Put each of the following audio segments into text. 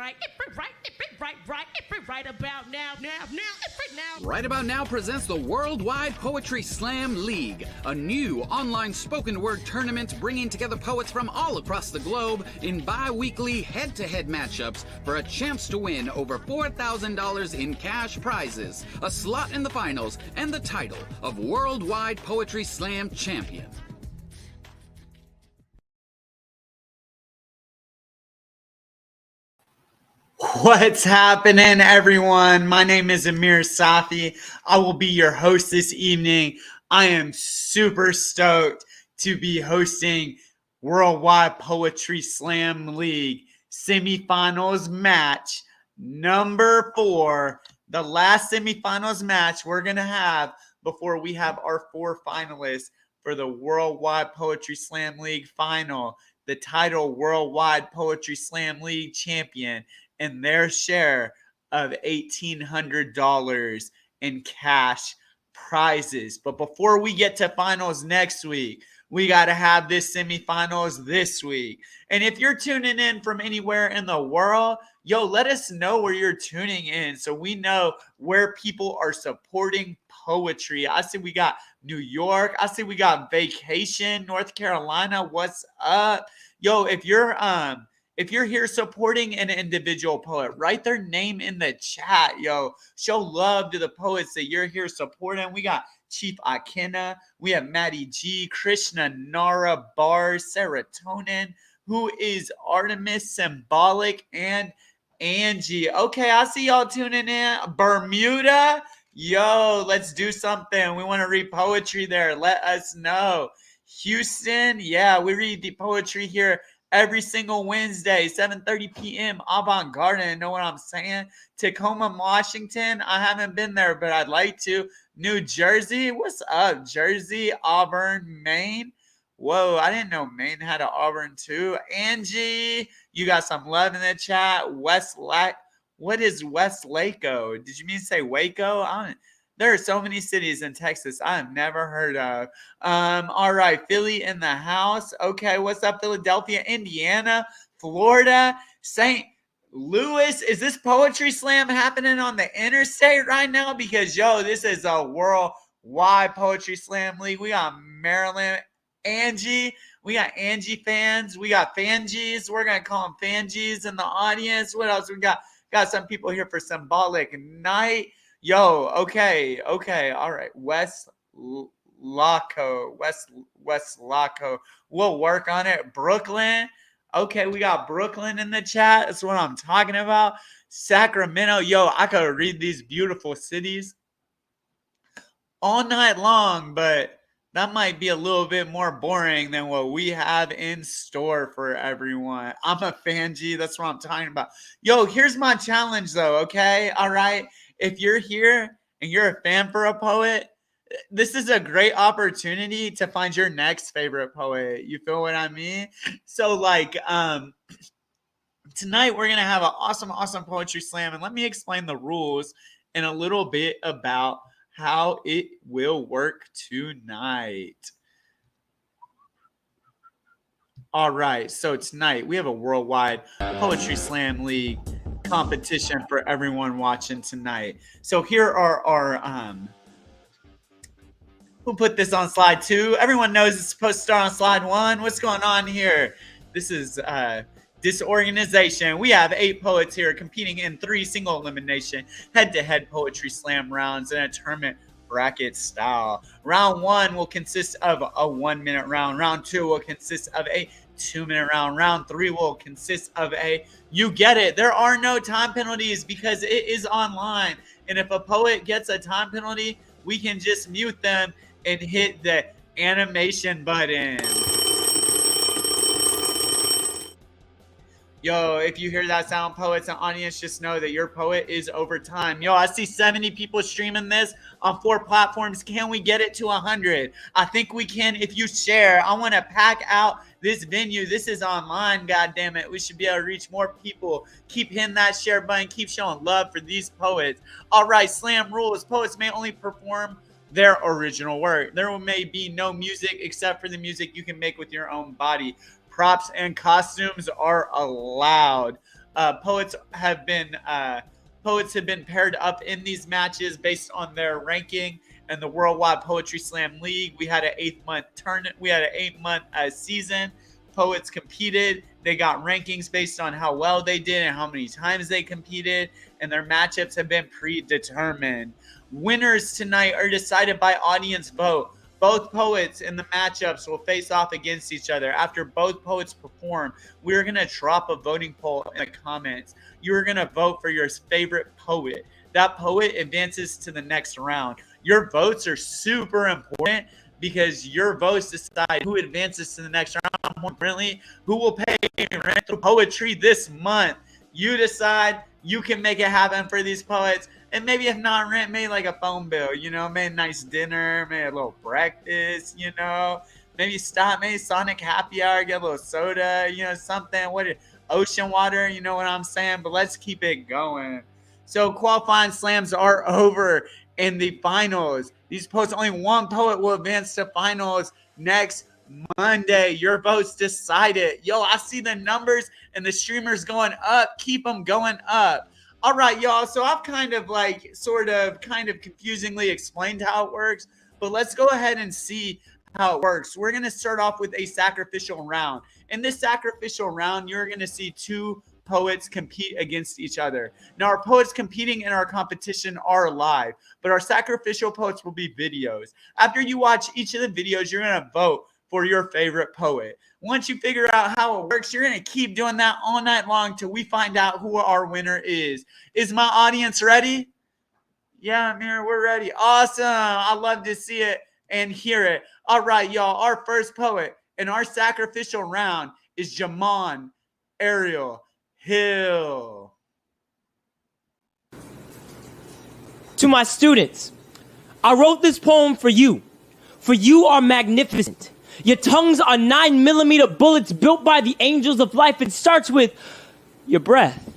Right About Now presents the Worldwide Poetry Slam League, a new online spoken word tournament bringing together poets from all across the globe in bi-weekly head-to-head matchups for a chance to win over $4,000 in cash prizes, a slot in the finals, and the title of Worldwide Poetry Slam Champion. What's happening, everyone? My name is Amir Safi. I will be your host this evening. I am super stoked to be hosting Worldwide Poetry Slam League semifinals match number 4. The last semifinals match we're going to have before we have our 4 finalists for the Worldwide Poetry Slam League final. The title Worldwide Poetry Slam League champion and their share of $1,800 in cash prizes. But before we get to finals next week, we got to have this semifinals this week. And if you're tuning in from anywhere in the world, let us know where you're tuning in so we know where people are supporting poetry. I see we got New York. I see we got Vacation, North Carolina. What's up? If you're here supporting an individual poet, write their name in the chat, Show love to the poets that you're here supporting. We got Chief IKENNA. We have Maddie G, Krishna Narra, Bars, Sarahtonin, Whois Ardimus, SYMBOLIK, and Angie. Okay, I see y'all tuning in. Bermuda, let's do something. We want to read poetry there. Let us know. Houston, we read the poetry here every single Wednesday, 7:30 p.m. Avant Garden. Know what I'm saying? Tacoma, Washington. I haven't been there, but I'd like to. New Jersey. What's up, Jersey? Auburn, Maine. Whoa, I didn't know Maine had an Auburn too. Angie, you got some love in the chat. What is Westlaco? Did you mean to say Waco? There are so many cities in Texas I have never heard of. All right, Philly in the house. Okay, what's up, Philadelphia, Indiana, Florida, St. Louis? Is this poetry slam happening on the interstate right now? Because, this is a worldwide poetry slam league. We got Maryland, Angie. We got Angie fans. We got Fangies. We're going to call them Fangies in the audience. What else we got? Got some people here for Symbolic Night. Okay. All right. West Laco. We'll work on it. Brooklyn. Okay, we got Brooklyn in the chat. That's what I'm talking about. Sacramento. I could read these beautiful cities all night long, but that might be a little bit more boring than what we have in store for everyone. I'm a Fangy. That's what I'm talking about. Here's my challenge, though, okay? All right? If you're here and you're a fan for a poet, this is a great opportunity to find your next favorite poet. You feel what I mean? So, tonight we're going to have an awesome poetry slam. And let me explain the rules and a little bit about how it will work tonight. All right, so tonight we have a Worldwide Poetry Slam League competition for everyone watching tonight. So here are our who put this on slide 2? Everyone knows it's supposed to start on slide 1. What's going on here? This is disorganization. We have 8 poets here competing in 3 single elimination head-to-head poetry slam rounds in a tournament bracket style. Round 1 will consist of a 1-minute round. Round 2 will consist of a 2-minute round. Round 3 will consist of you get it. There are no time penalties because it is online. And if a poet gets a time penalty, we can just mute them and hit the animation button. If you hear that sound, poets and audience, just know that your poet is over time. I see 70 people streaming this on 4 platforms. Can we get it to 100? I think we can if you share. I want to pack out this venue. This is online, God damn it. We should be able to reach more people. Keep hitting that share button. Keep showing love for these poets. All right, slam rules. Poets may only perform their original work. There may be no music except for the music you can make with your own body. Props and costumes are allowed. Poets have been paired up in these matches based on their ranking and the Worldwide Poetry Slam League. We had an 8-month tournament. We had an 8-month season. Poets competed. They got rankings based on how well they did and how many times they competed, and their matchups have been predetermined. Winners tonight are decided by audience vote. Both poets in the matchups will face off against each other. After both poets perform, we're going to drop a voting poll in the comments. You're going to vote for your favorite poet. That poet advances to the next round. Your votes are super important because your votes decide who advances to the next round. More importantly, who will pay rent through poetry this month. You decide. You can make it happen for these poets. And maybe if not rent, maybe like a phone bill, you know, maybe a nice dinner, maybe a little breakfast, you know, maybe Sonic Happy Hour, get a little soda, you know, something, ocean water, you know what I'm saying? But let's keep it going. So qualifying slams are over in the finals. These poets, only one poet will advance to finals next Monday. Your votes decided. Yo, I see the numbers and the streamers going up. Keep them going up. All right, y'all. So I've kind of confusingly explained how it works, but let's go ahead and see how it works. We're going to start off with a sacrificial round. In this sacrificial round, you're going to see two poets compete against each other. Now, our poets competing in our competition are live, but our sacrificial poets will be videos. After you watch each of the videos, you're going to vote for your favorite poet. Once you figure out how it works, you're going to keep doing that all night long till we find out who our winner is. Is my audience ready? Yeah, Amir, we're ready. Awesome. I love to see it and hear it. All right, y'all. Our first poet in our sacrificial round is Jamon Ariel Hill. To my students, I wrote this poem for you. For you are magnificent. Your tongues are 9mm bullets built by the angels of life. It starts with your breath.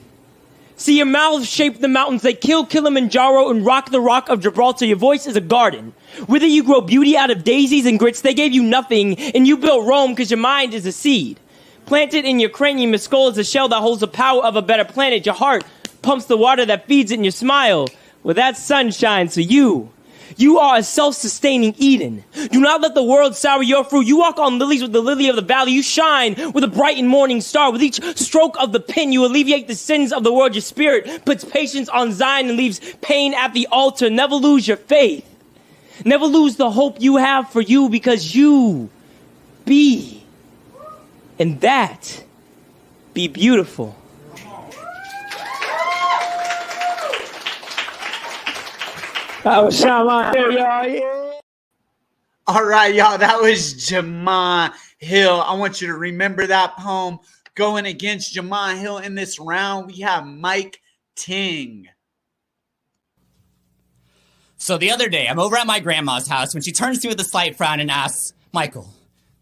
See, your mouths shape the mountains. They kill Kilimanjaro and rock the rock of Gibraltar. Your voice is a garden. Whether you grow beauty out of daisies and grits, they gave you nothing, and you built Rome because your mind is a seed. Planted in your cranium, your skull is a shell that holds the power of a better planet. Your heart pumps the water that feeds it in your smile. Well, that's sunshine, so you are a self-sustaining Eden. Do not let the world sour your fruit. You walk on lilies with the lily of the valley. You shine with a bright and morning star. With each stroke of the pen, you alleviate the sins of the world. Your spirit puts patience on Zion and leaves pain at the altar. Never lose your faith. Never lose the hope you have for you, because you be. And that be beautiful. All right, y'all. That was Jamon Hill. I want you to remember that poem. Going against Jamon Hill in this round, we have Mike Ting. So the other day, I'm over at my grandma's house when she turns to me with a slight frown and asks, Michael,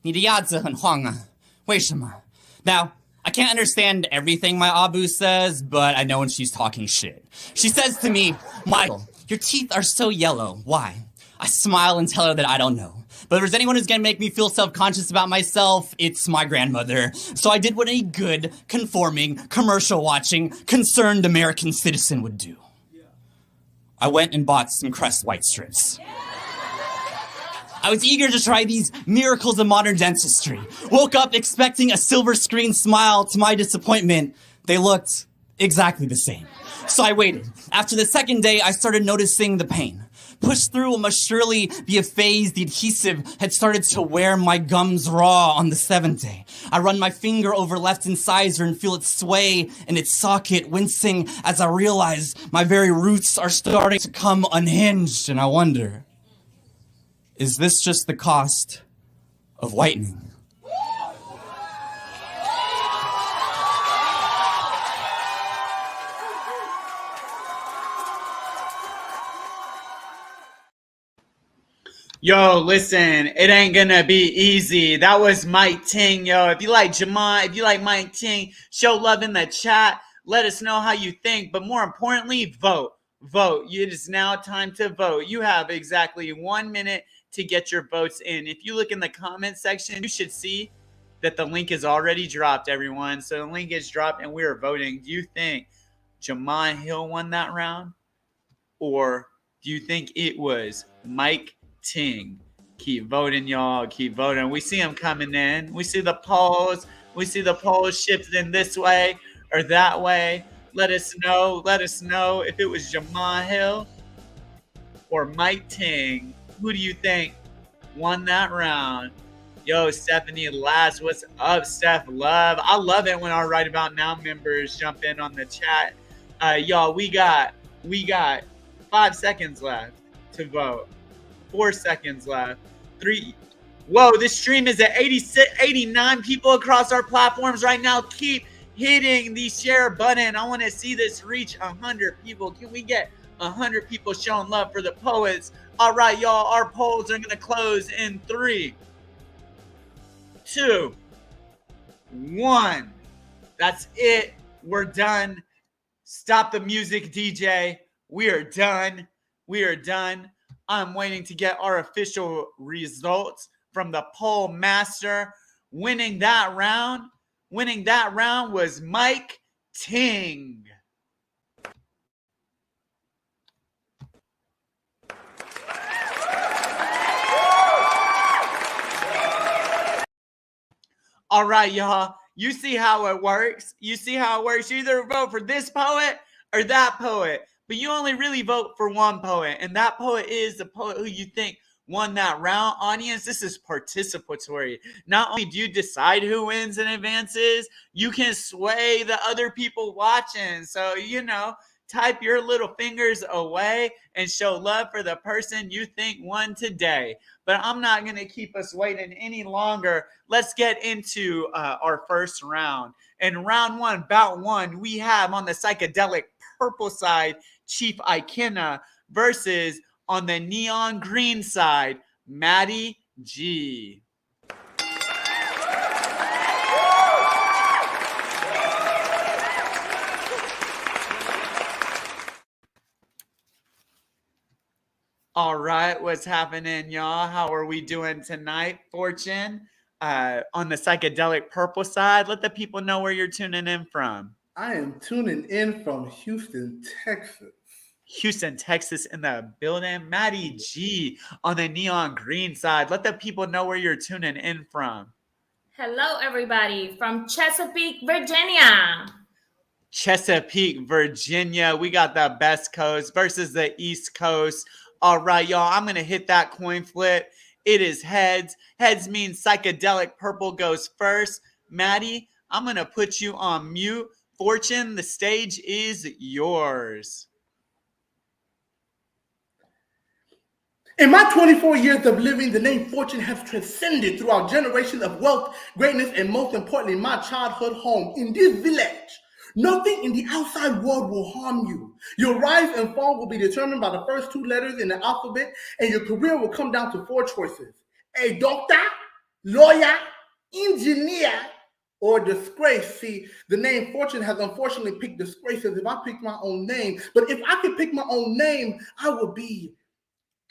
你的鸭子很黄啊，为什么? Now, I can't understand everything my Abu says, but I know when she's talking shit. She says to me, Michael, your teeth are so yellow. Why? I smile and tell her that I don't know. But if there's anyone who's gonna make me feel self-conscious about myself, it's my grandmother. So I did what any good, conforming, commercial-watching, concerned American citizen would do. I went and bought some Crest White Strips. I was eager to try these miracles of modern dentistry. Woke up expecting a silver screen smile. To my disappointment, they looked exactly the same. So I waited. After the second day, I started noticing the pain. Pushed through what must surely be a phase. The adhesive had started to wear my gums raw on the 7th day. I run my finger over left incisor and feel it sway in its socket, wincing as I realize my very roots are starting to come unhinged. And I wonder, is this just the cost of whitening? Yo, listen, it ain't gonna be easy. That was Mike Ting, yo. If you like Jamon, if you like Mike Ting, show love in the chat. Let us know how you think. But more importantly, vote. Vote. It is now time to vote. You have exactly 1 minute to get your votes in. If you look in the comment section, you should see that the link is already dropped, everyone. So the link is dropped and we are voting. Do you think Jamon Hill won that round? Or do you think it was Mike Ting? Keep voting, y'all. Keep voting. We see him coming in. We see the polls. We see the polls shifting this way or that way. Let us know. Let us know if it was Jamon Hill or Mike Ting. Who do you think won that round? Yo, Stephanie Last, what's up, Steph Love? I love it when our Right About Now members jump in on the chat. Y'all, we got 5 seconds left to vote. 4 seconds left. 3. Whoa, this stream is at 89 people across our platforms right now. Keep hitting the share button. I want to see this reach 100 people. Can we get 100 people showing love for the poets? All right, y'all, our polls are going to close in 3, 2, 1. That's it. We're done. Stop the music, DJ. We are done. We are done. I'm waiting to get our official results from the poll master. Winning that round was Mike Ting. All right, y'all. You see how it works. You see how it works. You either vote for this poet or that poet, but you only really vote for one poet, and that poet is the poet who you think won that round. Audience, this is participatory. Not only do you decide who wins and advances, you can sway the other people watching. So, type your little fingers away and show love for the person you think won today. But I'm not going to keep us waiting any longer. Let's get into our first round. In round 1, bout 1, we have on the psychedelic purple side, Chief IKENNA versus on the neon green side, Maddie G. All right, what's happening, y'all? How are we doing tonight? Fortune, on the psychedelic purple side, let the people know where you're tuning in from. I am tuning in from Houston, Texas. Houston, Texas in the building. Maddie G on the neon green side. Let the people know where you're tuning in from. Hello, everybody, from Chesapeake, Virginia. Chesapeake, Virginia. We got the best coast versus the East Coast. All right, y'all, I'm going to hit that coin flip. It is heads. Heads means psychedelic purple goes first. Maddie, I'm going to put you on mute. Fortune, the stage is yours. In my 24 years of living, the name Fortune has transcended throughout generations of wealth, greatness, and most importantly, my childhood home. In this village, nothing in the outside world will harm you. Your rise and fall will be determined by the first 2 letters in the alphabet, and your career will come down to 4 choices: a doctor, lawyer, engineer, or disgrace. See, the name Fortune has unfortunately picked disgrace as if I picked my own name. But if I could pick my own name, I would be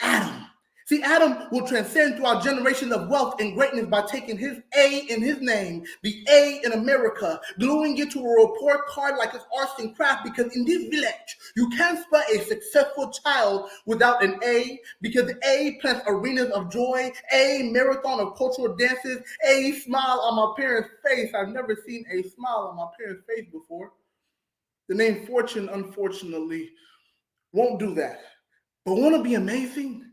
Adam. See, Adam will transcend throughout generations of wealth and greatness by taking his A in his name, the A in America, gluing it to a report card like it's arts and craft, because in this village, you can't spell a successful child without an A, because A plants arenas of joy, A marathon of cultural dances, A smile on my parents' face. I've never seen a smile on my parents' face before. The name Fortune, unfortunately, won't do that. But want to be amazing,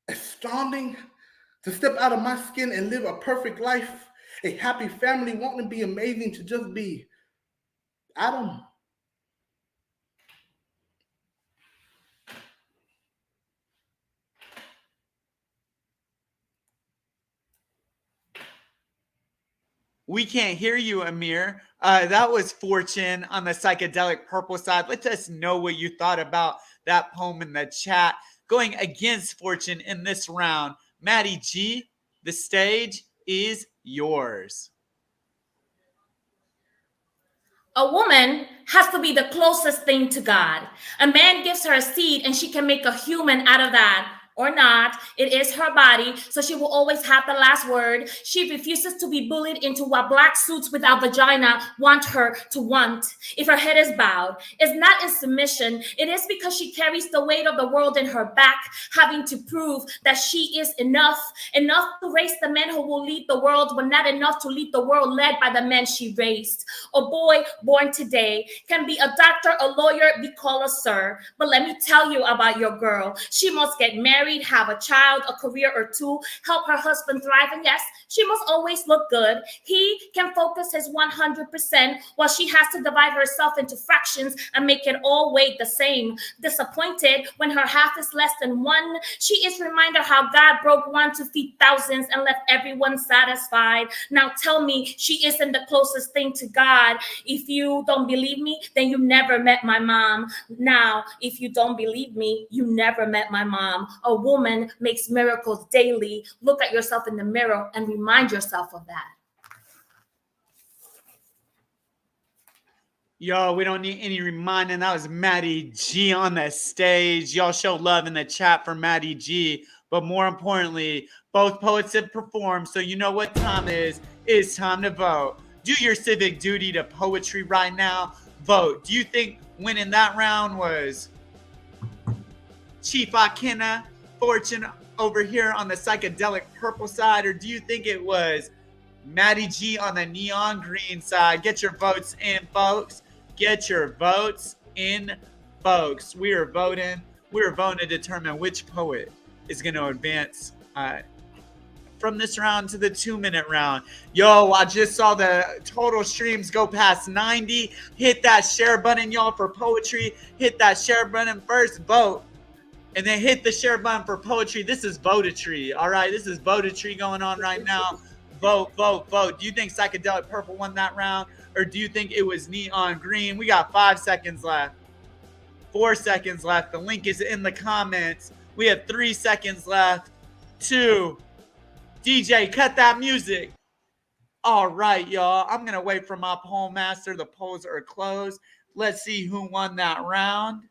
astounding, to step out of my skin and live a perfect life, a happy family? Want to be amazing, to just be Adam. We can't hear you, Amir. That was Fortune on the psychedelic purple side. Let us know what you thought about that poem in the chat. Going against Fortune in this round, Maddie G, the stage is yours. A woman has to be the closest thing to God. A man gives her a seed and she can make a human out of that. or not, it is her body, so she will always have the last word. She refuses to be bullied into what black suits without vagina want her to want. If her head is bowed, it's not in submission. It is because she carries the weight of the world in her back, having to prove that she is enough to raise the men who will lead the world, but not enough to lead the world led by the men she raised. A boy born today can be a doctor, a lawyer, be called a sir. But let me tell you about your girl. She must get married, have a child, a career or two, help her husband thrive, and yes, she must always look good. He can focus his 100% while she has to divide herself into fractions and make it all weigh the same. Disappointed when her half is less than one, she is reminded how God broke one to feed thousands and left everyone satisfied. Now tell me she isn't the closest thing to God. If you don't believe me, then you never met my mom. Now, if you don't believe me, you never met my mom. A woman makes miracles daily. Look at yourself in the mirror and remind yourself of that. Yo, we don't need any reminding. That was Maddie G on the stage. Y'all show love in the chat for Maddie G. But more importantly, both poets have performed, so you know what time it is. It's time to vote. Do your civic duty to poetry right now. Vote. Do you think winning that round was Chief IKENNA, Fortune over here on the psychedelic purple side, or do you think it was Maddie G on the neon green side? Get your votes in, folks. Get your votes in, folks. We are voting. We're voting to determine which poet is going to advance from this round to the 2-minute round. Yo, I just saw the total streams go past 90. Hit that share button, y'all, for poetry. Hit that share button first, vote. And then hit the share button for poetry. This is votetry, all right? This is votetry going on right now. Vote, vote, vote. Do you think Psychedelic Purple won that round? Or do you think it was Neon Green? We got 5 seconds left. 4 seconds left. The link is in the comments. We have 3 seconds left. 2. DJ, cut that music. All right, y'all. I'm going to wait for my poll master. The polls are closed. Let's see who won that round.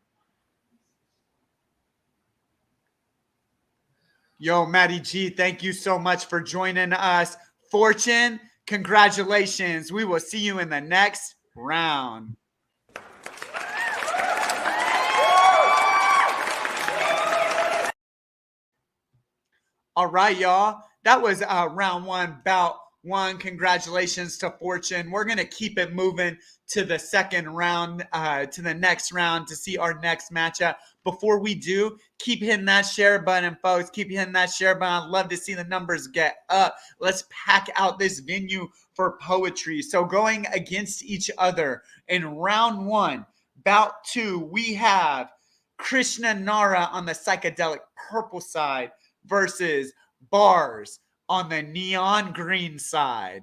Yo, Maddie G, thank you so much for joining us. Fortune, congratulations. We will see you in the next round. All right, y'all. That was round 1, bout 1. Congratulations to Fortune. We're going to keep it moving to the second round, to the next round to see our next matchup. Before we do, keep hitting that share button, folks. Keep hitting that share button. I'd love to see the numbers get up. Let's pack out this venue for poetry. So going against each other in round 1, bout 2, we have Krishna Narra on the psychedelic purple side versus Bars on the neon green side.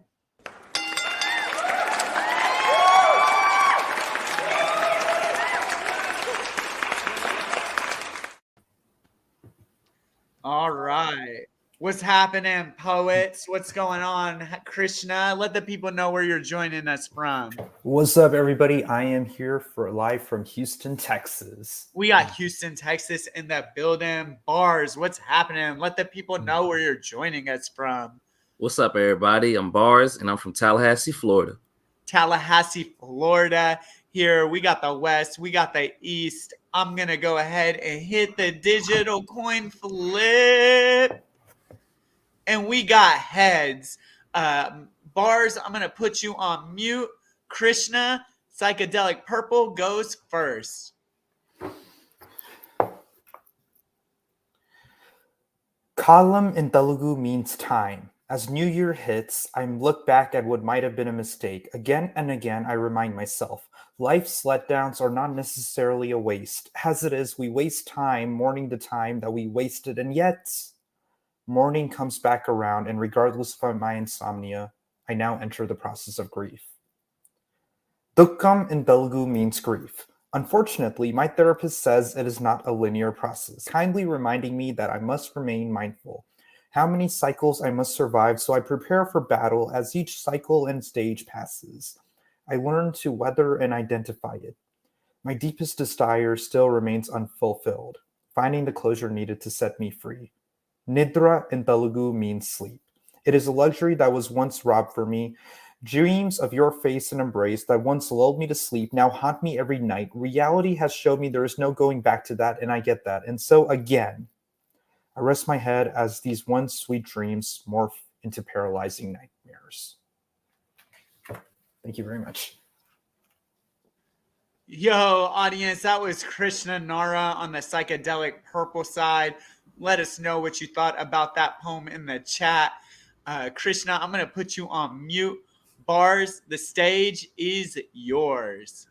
All right. What's happening, poets? What's going on, Krishna? Let the people know where you're joining us from. What's up, everybody? I am here for live from Houston, Texas. We got Houston, Texas in the building. Bars, what's happening? Let the people know where you're joining us from. What's up, everybody? I'm Bars, and I'm from Tallahassee, Florida. Tallahassee, Florida. Here, we got the West, we got the East. I'm going to go ahead and hit the digital coin flip. And we got heads. Bars, I'm going to put you on mute. Krishna, Psychedelic Purple goes first. Kalam in Telugu means time. As New Year hits, I look back at what might have been a mistake. Again and again, I remind myself, life's letdowns are not necessarily a waste. As it is, we waste time mourning the time that we wasted, and yet morning comes back around, and regardless of my insomnia, I now enter the process of grief. Dukkam in Telugu means grief. Unfortunately, my therapist says it is not a linear process, kindly reminding me that I must remain mindful. How many cycles I must survive so I prepare for battle as each cycle and stage passes. I learn to weather and identify it. My deepest desire still remains unfulfilled. finding the closure needed to set me free. Nidra in Telugu means sleep. It is a luxury that was once robbed from me. Dreams of your face and embrace that once lulled me to sleep now haunt me every night. Reality has showed me there is no going back to that, and I get that. And so again, I rest my head as these once sweet dreams morph into paralyzing nightmares. Thank you very much. Yo, audience, that was Krishna Narra on the psychedelic purple side. Let us know what you thought about that poem in the chat. Krishna, I'm going to put you on mute. Bars, the stage is yours.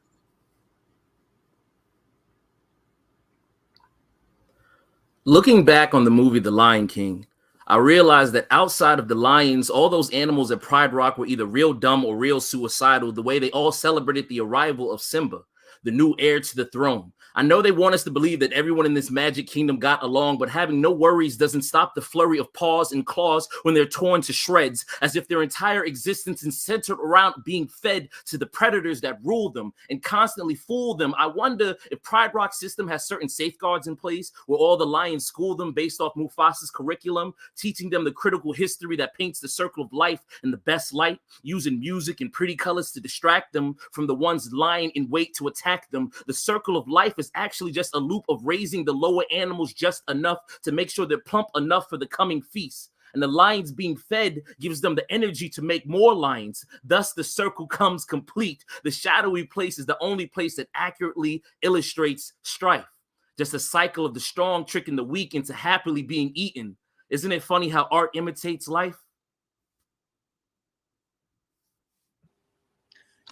Looking back on the movie The Lion King, I realized that outside of the lions, all those animals at Pride Rock were either real dumb or real suicidal, the way they all celebrated the arrival of Simba, the new heir to the throne. I know they want us to believe that everyone in this magic kingdom got along, but having no worries doesn't stop the flurry of paws and claws when they're torn to shreds, as if their entire existence is centered around being fed to the predators that rule them and constantly fool them. I wonder if Pride Rock system has certain safeguards in place where all the lions school them based off Mufasa's curriculum, teaching them the critical history that paints the circle of life in the best light, using music and pretty colors to distract them from the ones lying in wait to attack them. The circle of life is actually just a loop of raising the lower animals just enough to make sure they're plump enough for the coming feast. And the lions being fed gives them the energy to make more lions. Thus, the circle comes complete. The shadowy place is the only place that accurately illustrates strife. Just a cycle of the strong tricking the weak into happily being eaten. Isn't it funny how art imitates life?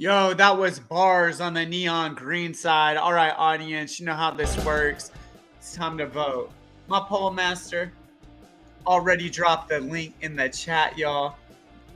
Yo, that was bars on the neon green side. All right, audience, you know how this works. It's time to vote. My poll master already dropped the link in the chat, y'all.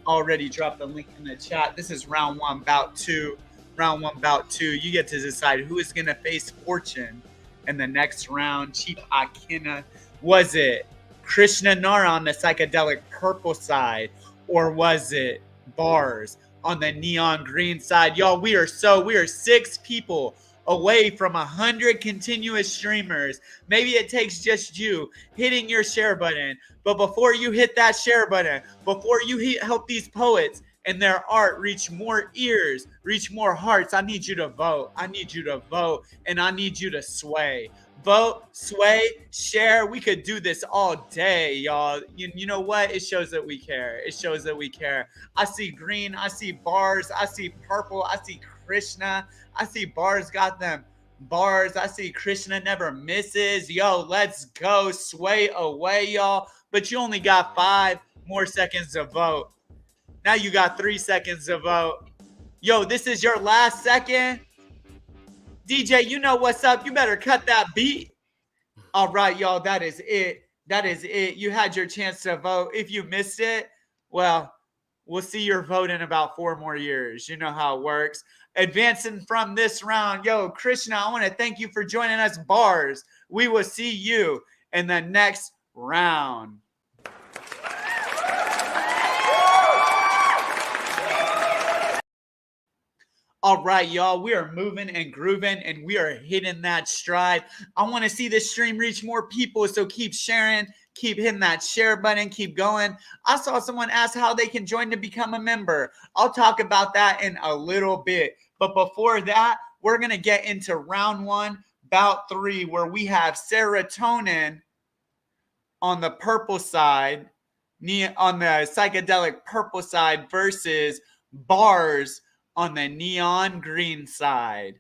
Already dropped the link in the chat. This is round one, bout two. Round one, bout two. You get to decide who is going to face fortune in the next round. Chief IKENNA. Was it Krishna Narra on the psychedelic purple side, or was it bars on the neon green side? Y'all, we are 6 people away from 100 continuous streamers. Maybe it takes just you hitting your share button. But before you hit that share button, before you help these poets and their art reach more ears, reach more hearts, I need you to vote. I need you to vote, and I need you to sway. Vote, sway, share. We could do this all day, y'all. You know what? It shows that we care. It shows that we care. I see green. I see bars. I see purple. I see Krishna. I see bars got them. Bars. I see Krishna never misses. Yo, let's go. Sway away, y'all. But you only got 5 more seconds to vote. Now you got 3 seconds to vote. Yo, this is your last second. DJ, you know what's up. You better cut that beat. All right, y'all, that is it. That is it. You had your chance to vote. If you missed it, well, we'll see your vote in about 4 more years. You know how it works. Advancing from this round, yo, Krishna, I want to thank you for joining us, bars. We will see you in the next round. All right, y'all, we are moving and grooving, and we are hitting that stride. I want to see this stream reach more people, so keep sharing, keep hitting that share button, keep going. I saw someone ask how they can join to become a member. I'll talk about that in a little bit. But before that, we're going to get into round 1, bout 3, where we have Sarahtonin on the purple side, on the psychedelic purple side, versus bars on the neon green side.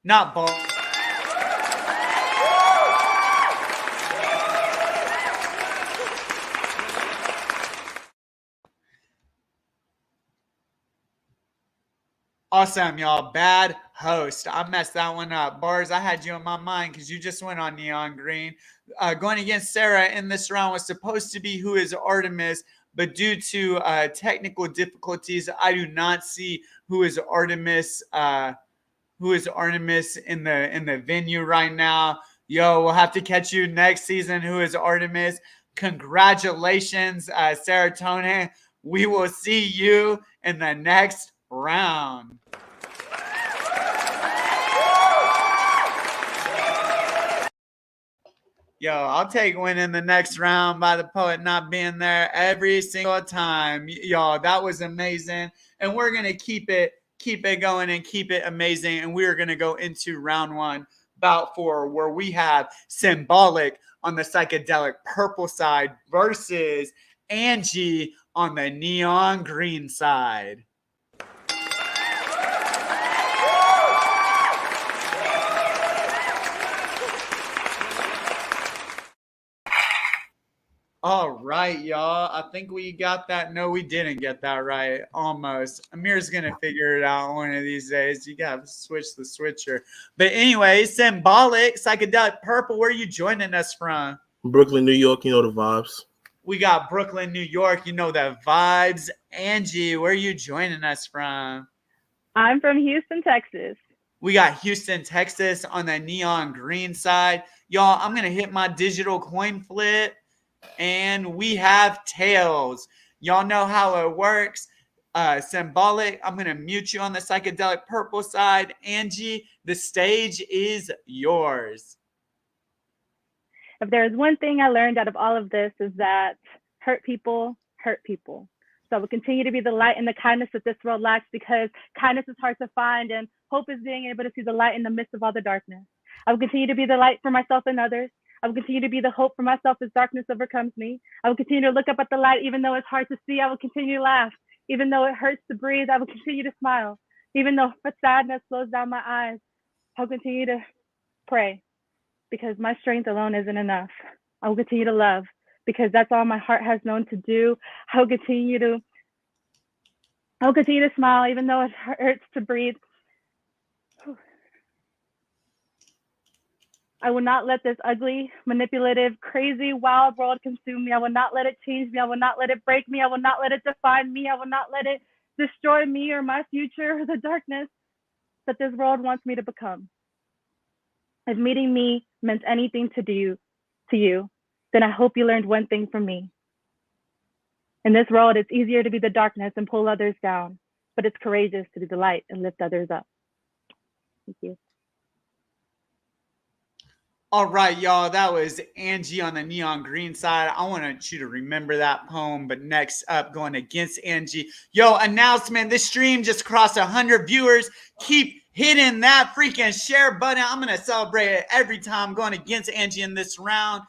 Not ball. Awesome, y'all. Bad host. I messed that one up. Bars, I had you in my mind because you just went on neon green. Going against Sarah in this round was supposed to be Whois Ardimus, but due to technical difficulties, I do not see Whois Ardimus in the venue right now. Yo, we'll have to catch you next season, Whois Ardimus. Congratulations, Sarahtonin. We will see you in the next round. Yo, I'll take winning the next round by the poet not being there every single time. Y'all, that was amazing. And we're going to keep it going and keep it amazing. And we're going to go into round one, bout 4, where we have Symbolic on the psychedelic purple side versus Angie on the neon green side. All right, y'all. I think we got that. No, we didn't get that right. Almost. Amir's going to figure it out one of these days. You got to switch the switcher. But anyway, Symbolic, psychedelic purple. Where are you joining us from? Brooklyn, New York. You know the vibes. We got Brooklyn, New York. You know the vibes. Angie, where are you joining us from? I'm from Houston, Texas. We got Houston, Texas on the neon green side. Y'all, I'm going to hit my digital coin flip. And we have tails. Y'all know how it works. Symbolic, I'm going to mute you on the psychedelic purple side. Angie, the stage is yours. If there's one thing I learned out of all of this is that hurt people hurt people. So I will continue to be the light and the kindness that this world lacks, because kindness is hard to find and hope is being able to see the light in the midst of all the darkness. I will continue to be the light for myself and others. I will continue to be the hope for myself as darkness overcomes me. I will continue to look up at the light even though it's hard to see. I will continue to laugh. Even though it hurts to breathe, I will continue to smile. Even though sadness slows down my eyes, I'll continue to pray, because my strength alone isn't enough. I will continue to love, because that's all my heart has known to do. I will continue to smile even though it hurts to breathe. I will not let this ugly, manipulative, crazy, wild world consume me. I will not let it change me. I will not let it break me. I will not let it define me. I will not let it destroy me or my future or the darkness that this world wants me to become. If meeting me meant anything to you, then I hope you learned one thing from me. In this world, it's easier to be the darkness and pull others down, but it's courageous to be the light and lift others up. Thank you. All right, y'all, that was Angie on the neon green side. I want you to remember that poem. But next up, going against Angie. Yo, announcement, this stream just crossed 100 viewers. Keep hitting that freaking share button. I'm going to celebrate it every time going against Angie in this round.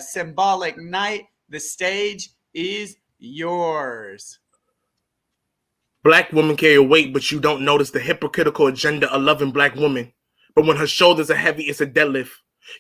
Symbolic night. The stage is yours. Black women carry weight, but you don't notice the hypocritical agenda of loving black women. But when her shoulders are heavy, it's a deadlift.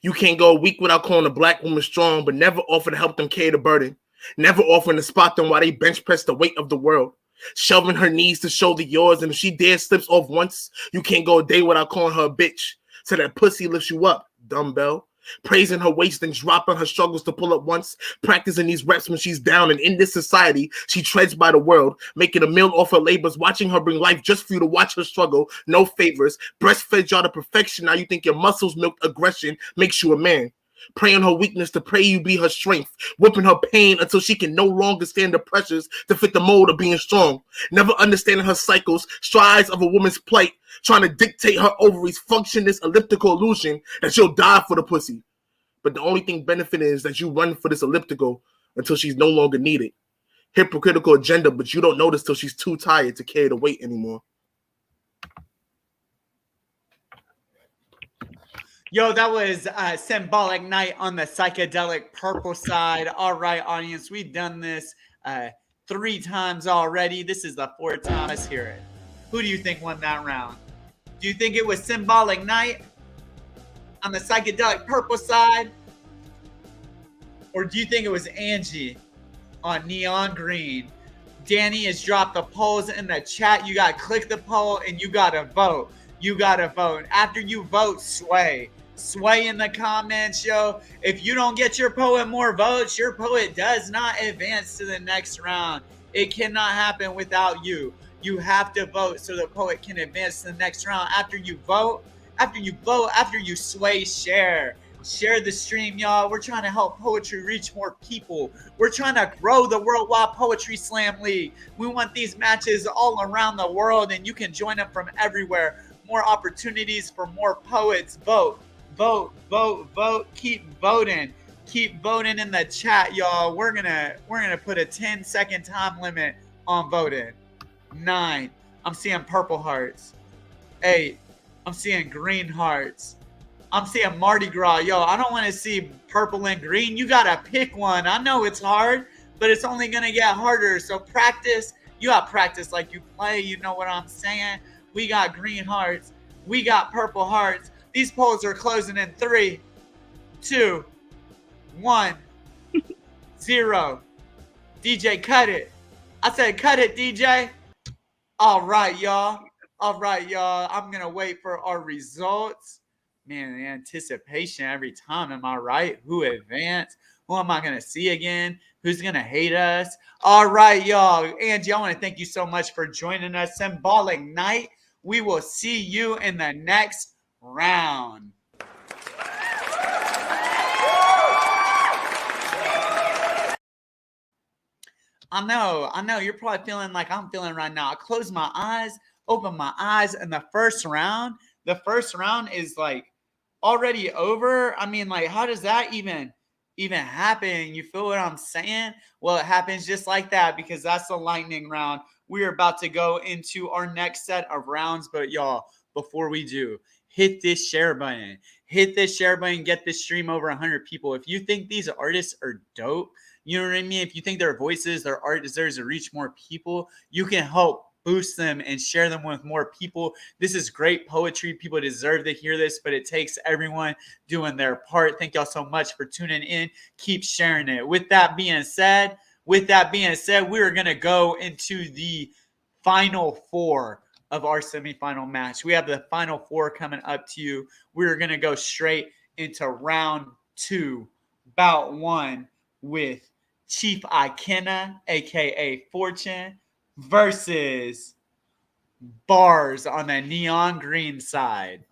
You can't go a week without calling a black woman strong, but never offer to help them carry the burden. Never offering to spot them while they bench press the weight of the world. Shelving her knees to shoulder yours, and if she dares slips off once, you can't go a day without calling her a bitch. So that pussy lifts you up, dumbbell. Praising her waist and dropping her struggles to pull up once. Practicing these reps when she's down, and in this society, she treads by the world. Making a meal off her labors, watching her bring life just for you to watch her struggle. No favors. Breastfed y'all to perfection. Now you think your muscles milked aggression makes you a man. Praying her weakness to pray you be her strength. Whipping her pain until she can no longer stand the pressures to fit the mold of being strong. Never understanding her cycles, strides of a woman's plight. Trying to dictate her ovaries, function this elliptical illusion that she'll die for the pussy. But the only thing benefiting is that you run for this elliptical until she's no longer needed. Hypocritical agenda, but you don't notice till she's too tired to carry the weight anymore. Yo, that was Symbolic Night on the psychedelic purple side. All right, audience, we've done this 3 times already. This is the 4th time. Let's hear it. Who do you think won that round? Do you think it was Symbolic Night on the psychedelic purple side? Or do you think it was Angie on neon green? Danny has dropped the polls in the chat. You got to click the poll and you got to vote. You got to vote. After you vote, sway. Sway in the comments, yo. If you don't get your poet more votes, your poet does not advance to the next round. It cannot happen without you. You have to vote so the poet can advance to the next round. After you vote, after you sway, share. Share the stream, y'all. We're trying to help poetry reach more people. We're trying to grow the Worldwide Poetry Slam League. We want these matches all around the world, and you can join them from everywhere. More opportunities for more poets. Vote, vote, vote, vote. Keep voting. Keep voting in the chat, y'all. We're gonna put a 10-second time limit on voting. 9. I'm seeing purple hearts. 8. I'm seeing green hearts. I'm seeing Mardi Gras. Yo, I don't want to see purple and green. You gotta pick one. I know it's hard, but it's only gonna get harder. So practice. You got practice like you play. You know what I'm saying? We got green hearts. We got purple hearts. These polls are closing in 3, 2, 1, 0. DJ, cut it. I said, cut it, DJ. All right, y'all. All right, y'all. I'm going to wait for our results. Man, the anticipation every time. Am I right? Who advanced? Who am I going to see again? Who's going to hate us? All right, y'all. Angie, I want to thank you so much for joining us. Symbolic night. We will see you in the next round. I know. You're probably feeling like I'm feeling right now. I close my eyes, open my eyes, and the first round is like already over. I mean, like, how does that even happen? You feel what I'm saying? Well, it happens just like that because that's the lightning round. We are about to go into our next set of rounds, but y'all, before we do, hit this share button. Hit this share button. Get this stream over 100 people. If you think these artists are dope, you know what I mean? If you think their voices, their art deserves to reach more people, you can help boost them and share them with more people. This is great poetry. People deserve to hear this, but it takes everyone doing their part. Thank y'all so much for tuning in. Keep sharing it. With that being said, we are going to go into the final 4 of our semifinal match. We have the final 4 coming up to you. We're going to go straight into round 2, bout 1 with Chief IKENNA, aka Fortune, versus Bars on the neon green side.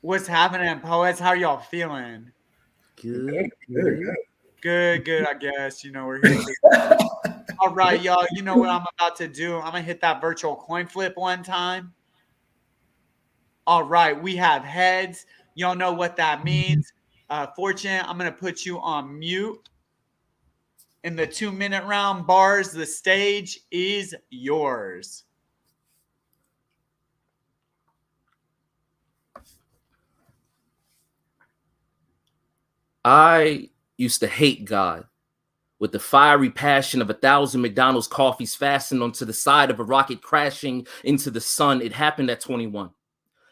What's happening, poets? How y'all feeling? Good. Good, I guess. You know, we're here. All right, y'all. You know what I'm about to do? I'm going to hit that virtual coin flip one time. All right, we have heads. Y'all know what that means. Fortune, I'm going to put you on mute. In the 2-minute round, Bars, the stage is yours. I used to hate God with the fiery passion of 1,000 McDonald's coffees fastened onto the side of a rocket crashing into the sun. It happened at 21.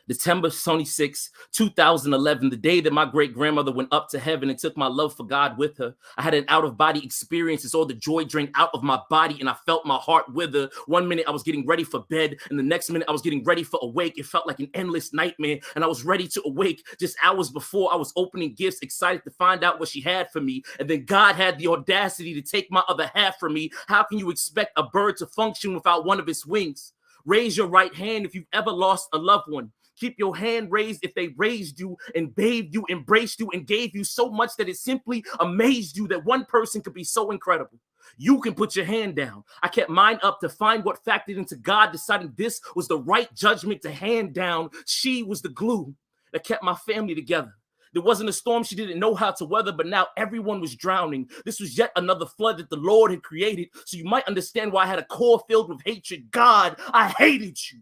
December 26, 2011, the day that my great-grandmother went up to heaven and took my love for God with her. I had an out-of-body experience as all the joy drained out of my body, and I felt my heart wither. 1 minute, I was getting ready for bed, and the next minute, I was getting ready for awake. It felt like an endless nightmare, and I was ready to awake. Just hours before, I was opening gifts, excited to find out what she had for me, and then God had the audacity to take my other half from me. How can you expect a bird to function without one of its wings? Raise your right hand if you've ever lost a loved one. Keep your hand raised if they raised you and bathed you, embraced you, and gave you so much that it simply amazed you that one person could be so incredible. You can put your hand down. I kept mine up to find what factored into God deciding this was the right judgment to hand down. She was the glue that kept my family together. There wasn't a storm she didn't know how to weather, but now everyone was drowning. This was yet another flood that the Lord had created, so you might understand why I had a core filled with hatred. God, I hated you.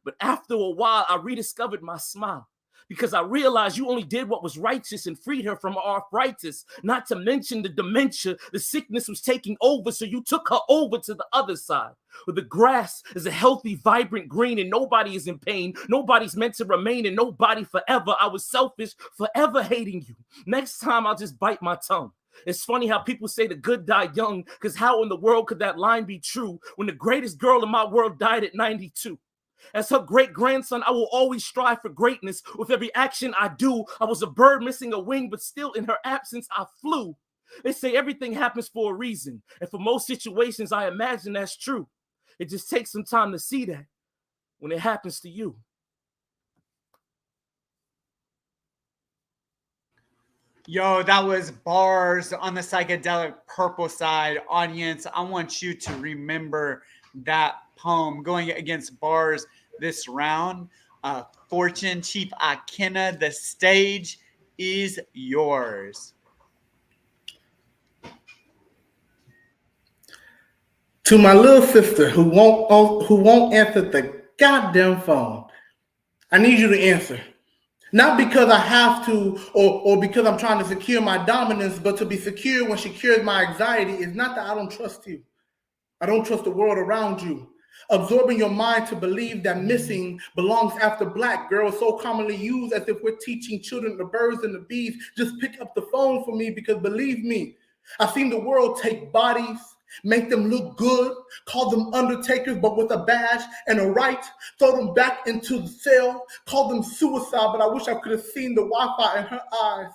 But after a while, I rediscovered my smile because I realized you only did what was righteous and freed her from arthritis, not to mention the dementia. The sickness was taking over, so you took her over to the other side, where the grass is a healthy, vibrant green, and nobody is in pain. Nobody's meant to remain, and nobody forever. I was selfish, forever hating you. Next time, I'll just bite my tongue. It's funny how people say the good die young, because how in the world could that line be true when the greatest girl in my world died at 92? As her great-grandson, I will always strive for greatness. With every action I do, I was a bird missing a wing, but still in her absence, I flew. They say everything happens for a reason. And for most situations, I imagine that's true. It just takes some time to see that when it happens to you. Yo, that was Bars on the psychedelic purple side. Audience, I want you to remember that poem going against Bars this round. Fortune, Chief IKENNA, the stage is yours. To my little sister who won't answer the goddamn phone, I need you to answer. Not because I have to or because I'm trying to secure my dominance, but to be secure when she cures my anxiety. It's not that I don't trust you. I don't trust the world around you. Absorbing your mind to believe that missing belongs after black, girl, so commonly used as if we're teaching children the birds and the bees. Just pick up the phone for me, because believe me, I've seen the world take bodies, make them look good, call them undertakers, but with a badge and a right, throw them back into the cell, call them suicide. But I wish I could have seen the Wi-Fi in her eyes,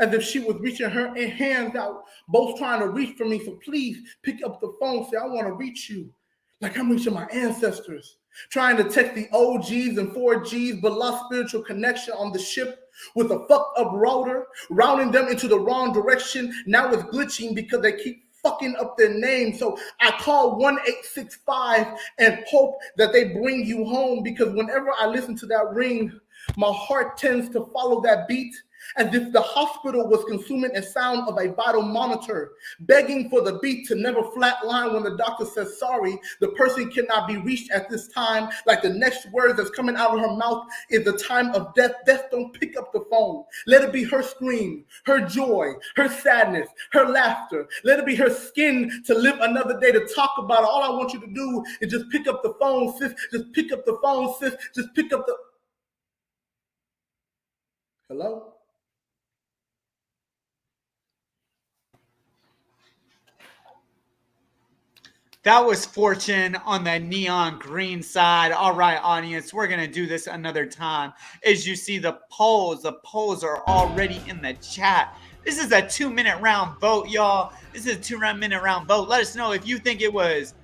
as if she was reaching her hands out, both trying to reach for me. So please pick up the phone, say, I want to reach you, like I'm reaching my ancestors. Trying to text the OGs and 4Gs, but lost spiritual connection on the ship with a fucked up router, routing them into the wrong direction. Now it's glitching because they keep fucking up their name. So I call 1865 and hope that they bring you home, because whenever I listen to that ring, my heart tends to follow that beat, as if the hospital was consuming a sound of a vital monitor, begging for the beat to never flatline when the doctor says, sorry, the person cannot be reached at this time. Like the next word that's coming out of her mouth is the time of death. Death don't pick up the phone. Let it be her scream, her joy, her sadness, her laughter. Let it be her skin to live another day to talk about it. All I want you to do is just pick up the phone, sis. Just pick up the phone, sis. Just pick up the... Hello? That was Fortune on the neon green side. All right, audience, we're going to do this another time. As you see the polls are already in the chat. This is a 2-minute round vote, y'all. This is a 2-minute round vote. Let us know if you think it was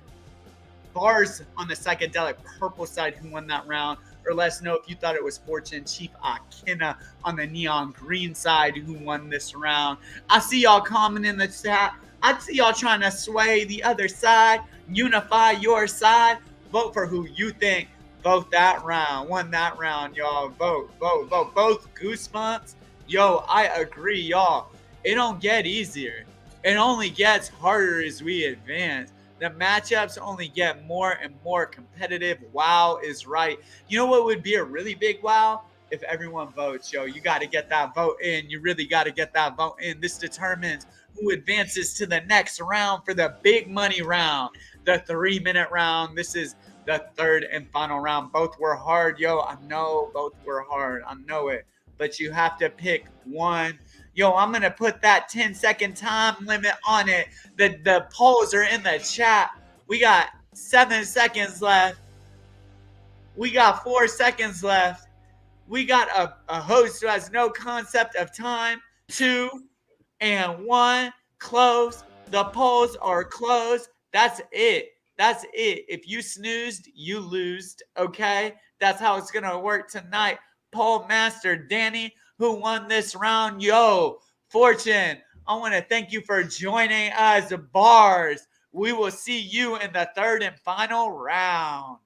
Bars on the psychedelic purple side who won that round, or let us know if you thought it was Fortune, Chief IKENNA on the neon green side who won this round. I see y'all commenting in the chat. I see y'all trying to sway the other side, unify your side. Vote for who you think. Vote that round. Won that round, y'all. Vote. Both goosebumps. Yo, I agree, y'all. It don't get easier. It only gets harder as we advance. The matchups only get more and more competitive. Wow is right. You know what would be a really big wow? If everyone votes, yo. You got to get that vote in. You really got to get that vote in. This determines who advances to the next round for the big money round, the 3-minute round. This is the third and final round. Both were hard, yo. I know both were hard. I know it. But you have to pick one. Yo, I'm going to put that 10-second time limit on it. The polls are in the chat. We got 7 seconds left. We got 4 seconds left. We got a host who has no concept of time. 2 and 1. Close. The polls are closed. That's it. That's it. If you snoozed, you lose. Okay? That's how it's going to work tonight. Poll master Danny, who won this round. Yo, Fortune, I want to thank you for joining us. Bars, we will see you in the third and final round.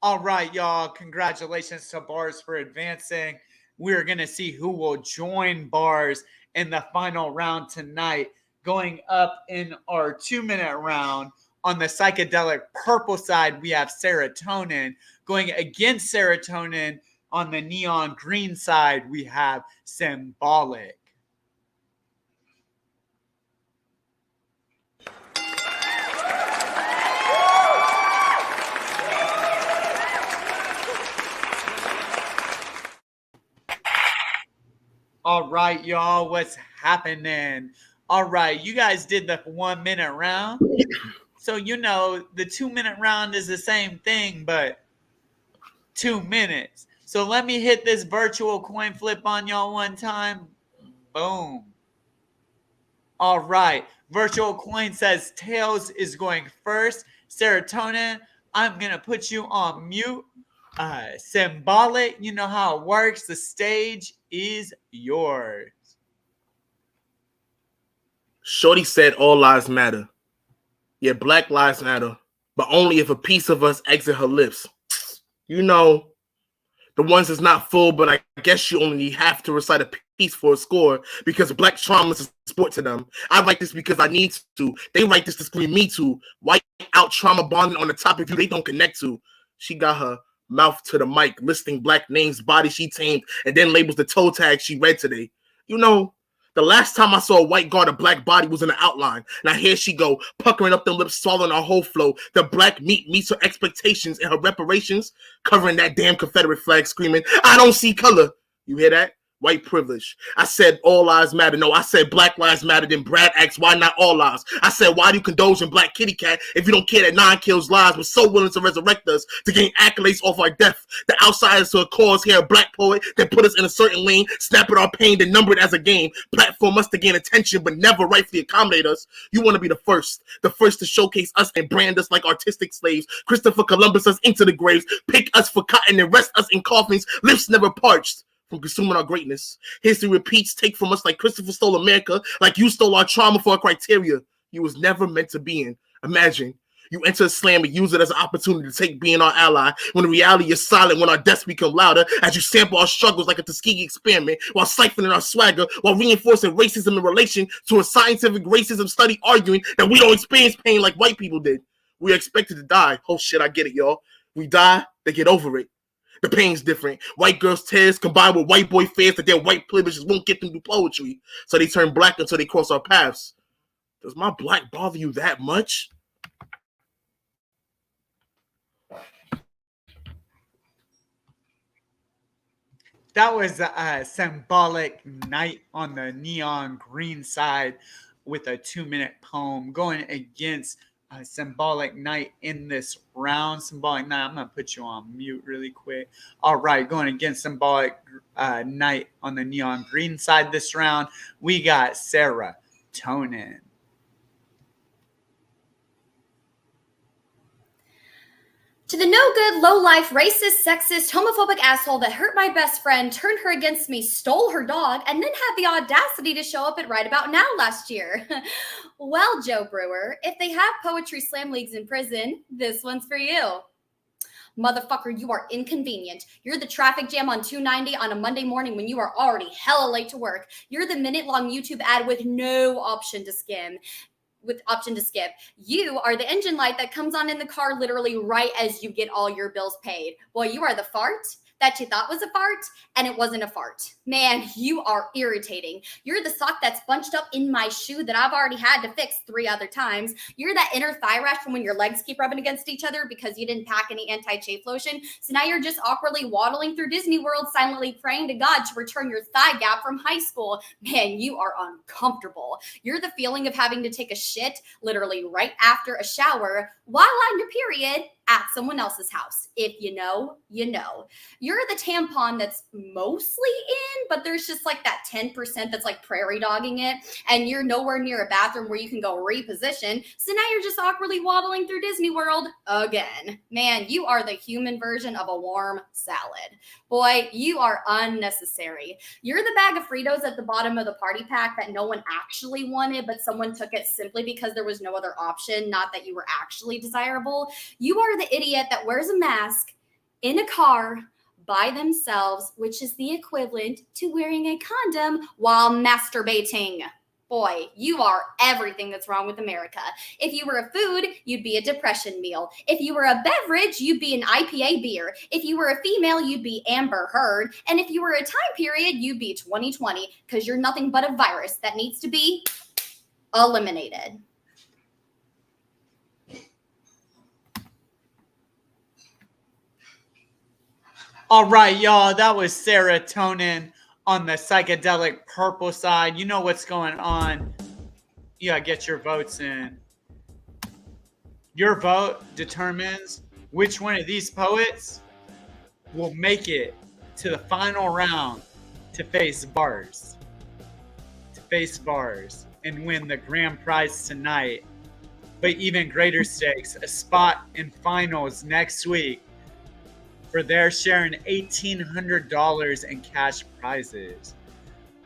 All right, y'all. Congratulations to Bars for advancing. We're going to see who will join Bars in the final round tonight. Going up in our 2-minute round on the psychedelic purple side, we have Sarahtonin. Going against Sarahtonin on the neon green side, we have Symbolic. All right, y'all, what's happening? All right, you guys did the 1-minute round. So, you know, the 2-minute round is the same thing, but 2 minutes. So let me hit this virtual coin flip on y'all one time. Boom. All right. Virtual coin says Tails is going first. Sarahtonin, I'm going to put you on mute. Symbolic, you know how it works. The stage is yours. Shorty said all lives matter. Yeah, Black lives matter, but only if a piece of us exit her lips. You know, the ones that's not full, but I guess you only have to recite a piece for a score because Black trauma is a sport to them. I write this because I need to. They write this to scream me too. White out trauma bonding on the topic they don't connect to. She got her mouth to the mic, listing Black names, body she tamed, and then labels the toe tag she read today. You know, the last time I saw a white guard a Black body was in the outline. Now here she go, puckering up the lips, swallowing her whole flow. The Black meat meets her expectations and her reparations, covering that damn Confederate flag, screaming, I don't see color. You hear that? White privilege. I said all lives matter. No, I said Black lives matter. Then Brad asks, why not all lives? I said, why do you condone in Black kitty cat if you don't care that 9 kills lives, but so willing to resurrect us to gain accolades off our death? The outsiders to a cause here, a Black poet that put us in a certain lane, snapping our pain, then number it as a game. Platform us to gain attention, but never rightfully accommodate us. You want to be the first to showcase us and brand us like artistic slaves. Christopher Columbus us into the graves, pick us for cotton and rest us in coffins, lips never parched from consuming our greatness. History repeats, take from us like Christopher stole America, like you stole our trauma for our criteria you was never meant to be in. Imagine, you enter a slam and use it as an opportunity to take being our ally, when in reality you're silent when our deaths become louder, as you sample our struggles like a Tuskegee experiment, while siphoning our swagger, while reinforcing racism in relation to a scientific racism study arguing that we don't experience pain like white people did. We are expected to die. Oh shit, I get it, y'all. We die, they get over it. The pain's different. White girls' tears combined with white boy fears that their white privileges won't get them to poetry, so they turn Black until they cross our paths. Does my Black bother you that much? That was a symbolic night on the neon green side with a 2-minute poem going against a symbolic night in this round. Symbolic night, I'm going to put you on mute really quick. All right, going against symbolic night on the neon green side this round, we got Sarahtonin. To the no-good, low-life, racist, sexist, homophobic asshole that hurt my best friend, turned her against me, stole her dog, and then had the audacity to show up at Right About Now last year. Well, Joe Brewer, if they have poetry slam leagues in prison, this one's for you. Motherfucker, you are inconvenient. You're the traffic jam on 290 on a Monday morning when you are already hella late to work. You're the minute-long YouTube ad with no option to skip. You are the engine light that comes on in the car literally right as you get all your bills paid. Boy, you are the fart that you thought was a fart, and it wasn't a fart. Man, you are irritating. You're the sock that's bunched up in my shoe that I've already had to fix 3 other times. You're that inner thigh rash from when your legs keep rubbing against each other because you didn't pack any anti-chafe lotion. So now you're just awkwardly waddling through Disney World, silently praying to God to return your thigh gap from high school. Man, you are uncomfortable. You're the feeling of having to take a shit literally right after a shower while on your period at someone else's house. If you know, you know. You're the tampon that's mostly in, but there's just like that 10% that's like prairie dogging it, and you're nowhere near a bathroom where you can go reposition. So now you're just awkwardly waddling through Disney World again. Man, you are the human version of a warm salad. Boy, you are unnecessary. You're the bag of Fritos at the bottom of the party pack that no one actually wanted, but someone took it simply because there was no other option, not that you were actually desirable. You are the idiot that wears a mask in a car by themselves, which is the equivalent to wearing a condom while masturbating. Boy, you are everything that's wrong with America. If you were a food, you'd be a depression meal. If you were a beverage, you'd be an IPA beer. If you were a female, you'd be Amber Heard. And if you were a time period, you'd be 2020, because you're nothing but a virus that needs to be eliminated. All right, y'all, that was Sarahtonin on the psychedelic purple side. You know what's going on. You gotta get your votes in. Your vote determines which one of these poets will make it to the final round to face bars. And win the grand prize tonight but even greater stakes, a spot in finals next week for their sharing $1,800 in cash prizes.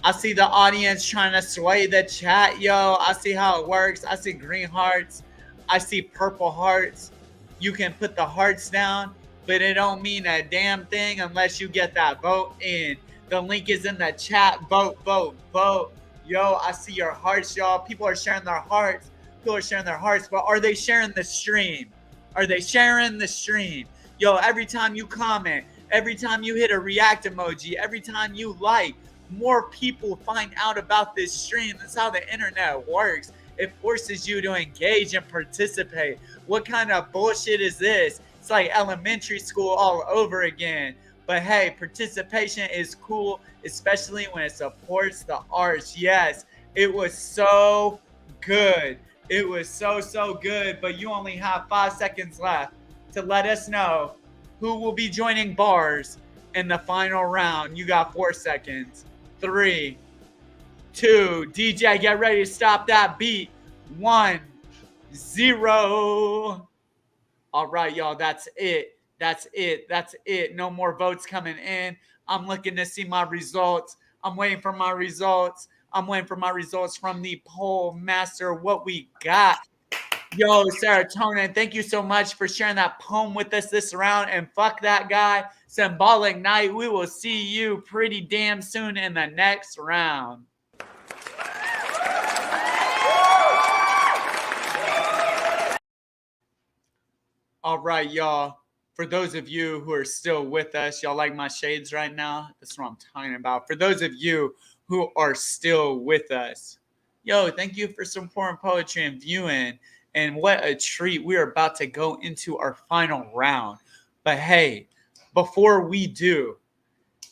I see the audience trying to sway the chat, yo. I see how it works. I see green hearts. I see purple hearts. You can put the hearts down, but it don't mean a damn thing unless you get that vote in. The link is in the chat. Vote, vote, vote. Yo, I see your hearts, y'all. People are sharing their hearts. People are sharing their hearts, but are they sharing the stream? Are they sharing the stream? Yo, every time you comment, every time you hit a react emoji, every time you like, more people find out about this stream. That's how the internet works. It forces you to engage and participate. What kind of bullshit is this? It's like elementary school all over again. But hey, participation is cool, especially when it supports the arts. Yes, it was so good. It was so good, but you only have 5 seconds left to let us know who will be joining bars in the final round. You got 4 seconds. 3, 2, DJ, get ready to stop that beat. 1, 0. All right, y'all, that's it. That's it. That's it. No more votes coming in. I'm looking to see my results. I'm waiting for my results. I'm waiting for my results from the poll master. What we got. Yo, Sarahtonin, thank you so much for sharing that poem with us this round. And fuck that guy. Symbolic night. We will see you pretty damn soon in the next round. All right, y'all. For those of you who are still with us, y'all like my shades right now? That's what I'm talking about. For those of you who are still with us, yo, thank you for supporting poetry and viewing. And what a treat. We're about to go into our final round. But hey, before we do,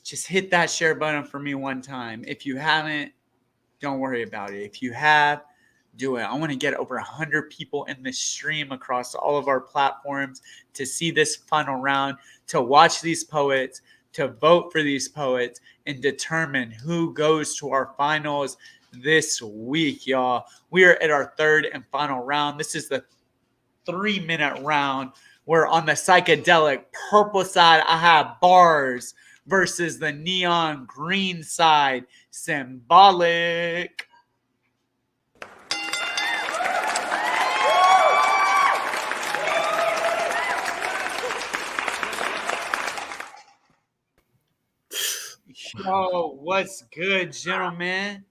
just hit that share button for me one time. If you haven't, don't worry about it. If you have, do it. I want to get over 100 people in the stream across all of our platforms to see this final round, to watch these poets, to vote for these poets, and determine who goes to our finals this week, y'all. We are at our third and final round. This is the 3-minute round where on the psychedelic purple side, I have bars versus the neon green side, symbolic. Yo, what's good, gentlemen?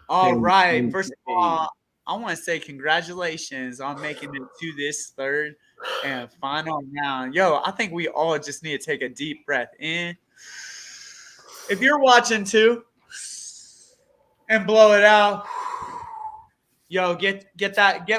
All right. First of all, I want to say congratulations on making it to this third and final round. Yo, I think we all just need to take a deep breath in. If you're watching too, and blow it out. Yo, get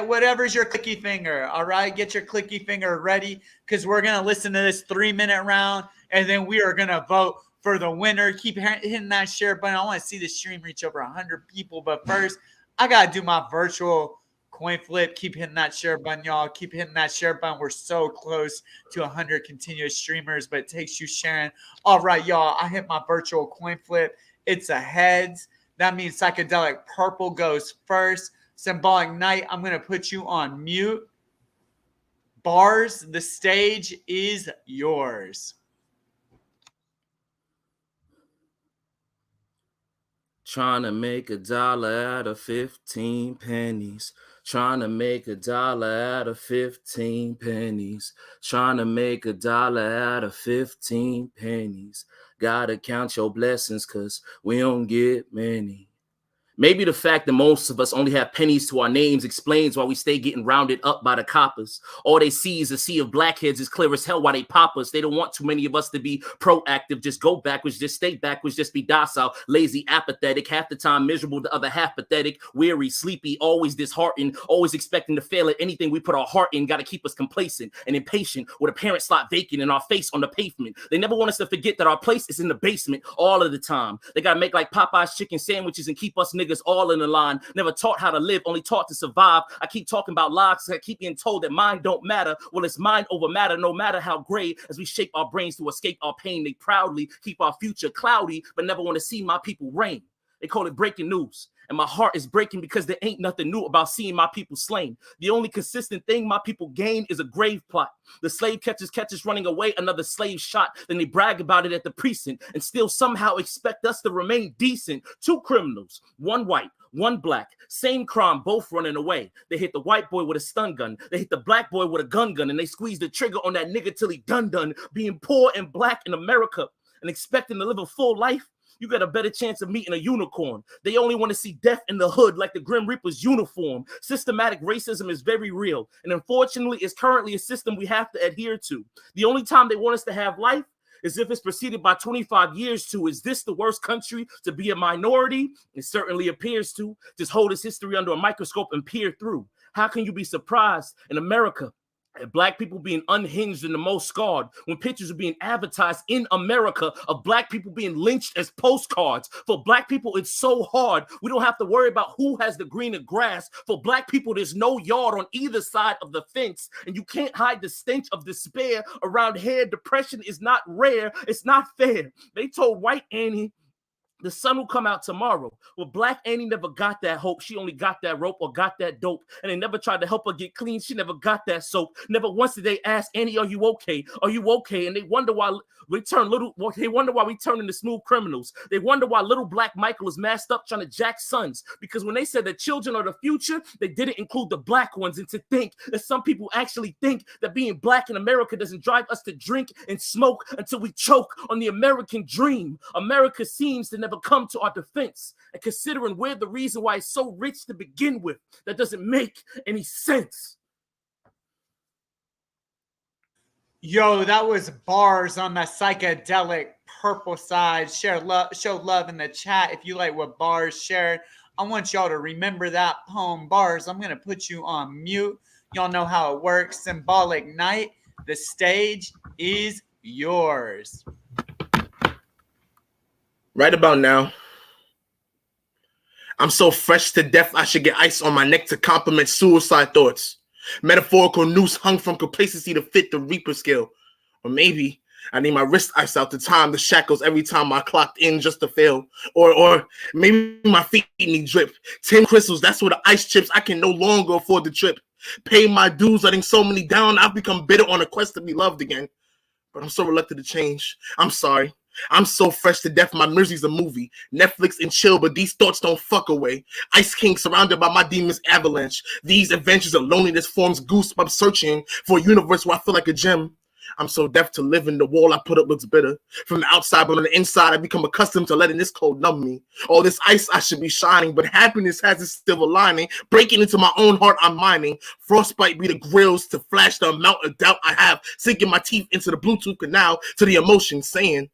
whatever's your clicky finger. All right, get your clicky finger ready because we're gonna listen to this 3-minute round, and then we are gonna vote for the winner. Keep hitting that share button. I want to see the stream reach over 100 people. But first, I got to do my virtual coin flip. Keep hitting that share button, y'all. Keep hitting that share button. We're so close to 100 continuous streamers, but it takes you sharing. All right, y'all. I hit my virtual coin flip. It's a heads. That means psychedelic purple goes first. Symbolic night, I'm going to put you on mute. Bars, the stage is yours. Trying to make $1 out of 15 pennies. Trying to make $1 out of 15 pennies. Trying to make $1 out of 15 pennies. Gotta count your blessings, cause we don't get many. Maybe the fact that most of us only have pennies to our names explains why we stay getting rounded up by the coppers. All they see is a sea of blackheads as clear as hell while they pop us. They don't want too many of us to be proactive. Just go backwards, just stay backwards, just be docile, lazy, apathetic, half the time miserable, the other half pathetic, weary, sleepy, always disheartened, always expecting to fail at anything we put our heart in. Got to keep us complacent and impatient with a parent slot vacant and our face on the pavement. They never want us to forget that our place is in the basement all of the time. They got to make like Popeye's chicken sandwiches and keep us niggas all in the line. Never taught how to live, only taught to survive. I keep talking about lives, I keep being told that mind don't matter. Well, it's mind over matter, no matter how gray. As we shape our brains to escape our pain, they proudly keep our future cloudy, but never want to see my people reign. They call it breaking news. And my heart is breaking because there ain't nothing new about seeing my people slain. The only consistent thing my people gain is a grave plot. The slave catches running away, another slave shot. Then they brag about it at the precinct and still somehow expect us to remain decent. 2 criminals, 1 white, 1 black, same crime, both running away. They hit the white boy with a stun gun. They hit the black boy with a gun, and they squeeze the trigger on that nigga till he done. Being poor and black in America and expecting to live a full life, you got a better chance of meeting a unicorn. They only want to see death in the hood like the Grim Reaper's uniform. Systematic racism is very real, and unfortunately, it's currently a system we have to adhere to. The only time they want us to have life is if it's preceded by 25 years to. Is this the worst country to be a minority? It certainly appears to. Just hold its history under a microscope and peer through. How can you be surprised in America at black people being unhinged and the most scarred when pictures are being advertised in America of black people being lynched as postcards? For black people, it's so hard. We don't have to worry about who has the greener grass. For black people, there's no yard on either side of the fence, and you can't hide the stench of despair around here. Depression is not rare. It's not fair. They told white Annie the sun will come out tomorrow. Well, black Annie never got that hope. She only got that rope or got that dope. And they never tried to help her get clean. She never got that soap. Never once did they ask, Annie, are you okay? Are you okay? And they wonder why we turn into smooth criminals. They wonder why little black Michael is masked up trying to jack sons. Because when they said that children are the future, they didn't include the black ones. And to think that some people actually think that being black in America doesn't drive us to drink and smoke until we choke on the American dream. America seems to never come to our defense. And considering we're the reason why it's so rich to begin with, that doesn't make any sense. Yo, that was bars on the psychedelic purple side. Show love in the chat if you like what bars shared. I want y'all to remember that poem, bars. I'm gonna put you on mute. Y'all know how it works. Symbolic night. The stage is yours. Right about now, I'm so fresh to death I should get ice on my neck to compliment suicide thoughts. Metaphorical noose hung from complacency to fit the Reaper skill. Or maybe I need my wrist ice out to time the shackles every time I clocked in just to fail. Or maybe my feet need drip. 10 crystals, that's where the ice chips. I can no longer afford the trip. Pay my dues, letting so many down. I've become bitter on a quest to be loved again. But I'm so reluctant to change. I'm sorry. I'm so fresh to death, my misery's a movie. Netflix and chill, but these thoughts don't fuck away. Ice King surrounded by my demons avalanche. These adventures of loneliness forms goosebumps searching for a universe where I feel like a gem. I'm so deaf to living, the wall I put up looks bitter. From the outside, but on the inside, I become accustomed to letting this cold numb me. All this ice, I should be shining, but happiness has a silver lining. Breaking into my own heart, I'm mining. Frostbite be the grills to flash the amount of doubt I have. Sinking my teeth into the Bluetooth canal to the emotion saying,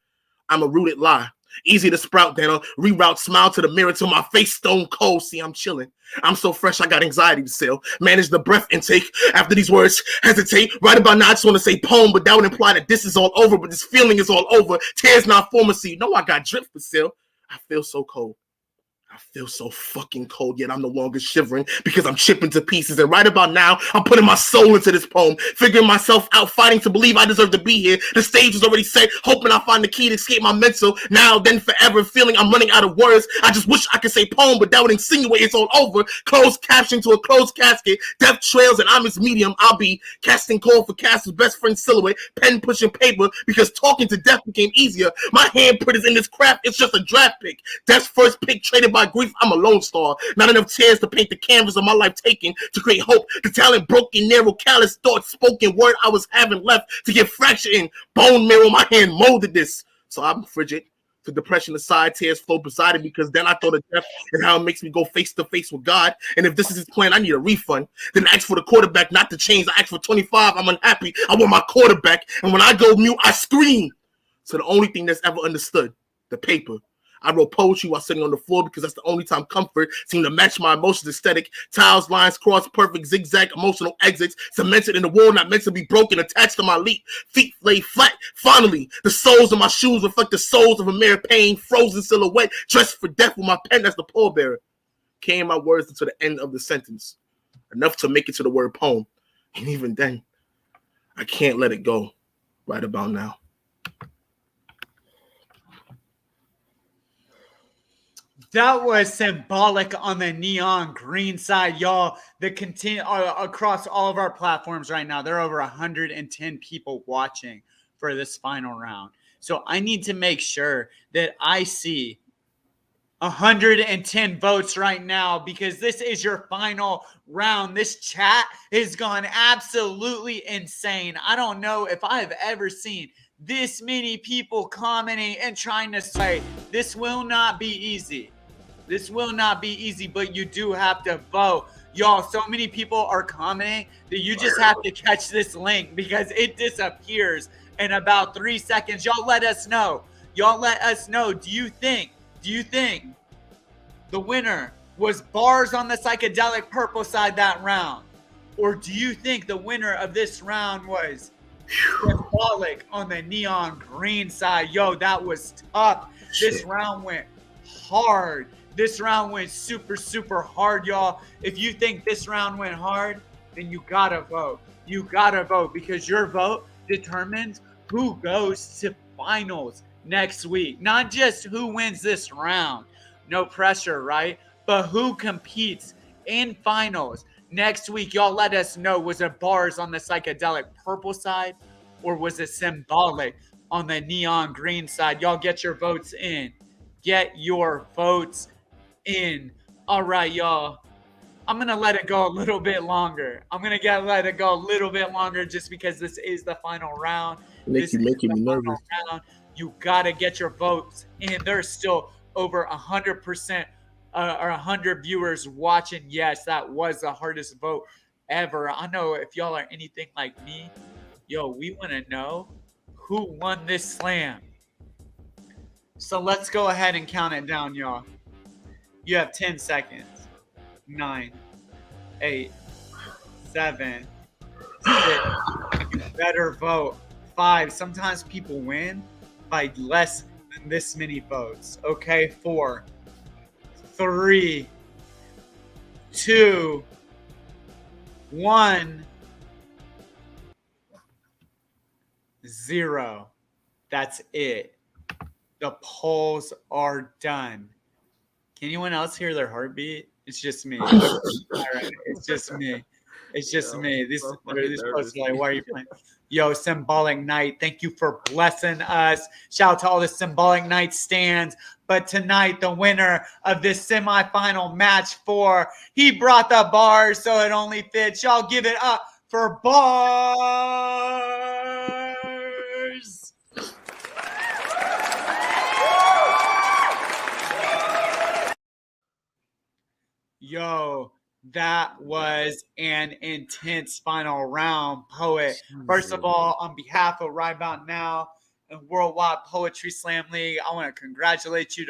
I'm a rooted lie. Easy to sprout, then I'll reroute, smile to the mirror till my face stone cold. See, I'm chilling. I'm so fresh, I got anxiety to sell. Manage the breath intake. After these words, hesitate. Right about now, I just want to say poem, but that would imply that this is all over, but this feeling is all over. Tears not formacy. No, I got drip for sale. I feel so cold. I feel so fucking cold, yet I'm no longer shivering because I'm chipping to pieces. And right about now, I'm putting my soul into this poem, figuring myself out, fighting to believe I deserve to be here. The stage is already set, hoping I find the key to escape my mental. Now, then, forever, feeling I'm running out of words. I just wish I could say poem, but that would insinuate it's all over. Closed caption to a closed casket, death trails, and I'm its medium. I'll be casting call for Cass's best friend silhouette, pen pushing paper, because talking to death became easier. My handprint is in this craft, it's just a draft pick. Death's first pick traded by grief, I'm a lone star. Not enough tears to paint the canvas of my life taken to create hope. The talent broken, narrow, callous thoughts, spoken word I was having left to get fracture in. Bone marrow, my hand molded this. So I'm frigid. To depression aside, tears flow beside it because then I thought of death and how it makes me go face to face with God. And if this is his plan, I need a refund. Then ask for the quarterback, not the change. I ask for 25. I'm unhappy. I want my quarterback. And when I go mute, I scream. So the only thing that's ever understood, the paper. I wrote poetry while sitting on the floor because that's the only time comfort seemed to match my emotions aesthetic. Tiles, lines, cross, perfect, zigzag, emotional exits, cemented in the wall, not meant to be broken, attached to my feet lay flat. Finally, the soles of my shoes reflect the souls of a mere pain, frozen silhouette, dressed for death with my pen as the pallbearer. Carrying my words until the end of the sentence, enough to make it to the word poem. And even then, I can't let it go right about now. That was symbolic on the neon green side, y'all. The continue across all of our platforms right now. There are over 110 people watching for this final round. So I need to make sure that I see 110 votes right now because this is your final round. This chat has gone absolutely insane. I don't know if I've ever seen this many people commenting and trying to say this will not be easy. This will not be easy, but you do have to vote. Y'all, so many people are commenting that you just have to catch this link because it disappears in about 3 seconds. Y'all let us know. Y'all let us know. Do you think the winner was bars on the psychedelic purple side that round? Or do you think the winner of this round was symbolic on the neon green side? Yo, that was tough. This round went hard. This round went super, super hard, y'all. If you think this round went hard, then you gotta vote. You gotta vote because your vote determines who goes to finals next week. Not just who wins this round. No pressure, right? But who competes in finals next week? Y'all let us know. Was it bars on the psychedelic purple side or was it symbolic on the neon green side? Y'all get your votes in. Get your votes in. All right, y'all. I'm going to let it go a little bit longer. Let it go a little bit longer just because this is the final round. Making me nervous. You got to get your votes in. There's still over 100% or 100 viewers watching. Yes, that was the hardest vote ever. I know if y'all are anything like me, yo, we want to know who won this slam. So let's go ahead and count it down, y'all. You have 10 seconds. 9, 8, 7, 6. You better vote. 5. Sometimes people win by less than this many votes. Okay, 4, 3, 2, 1, 0. That's it. The polls are done. Can anyone else hear their heartbeat? It's just me. All right, it's just me. It's just me. This post like, why are you playing? Yo, Symbolic Night, thank you for blessing us. Shout out to all the Symbolic Night stands. But tonight, the winner of this semifinal match 4, he brought the bars, so it only fits. Y'all give it up for bars. Yo, that was an intense final round, Poet. First of all, on behalf of Right About Now and Worldwide Poetry Slam League, I want to congratulate you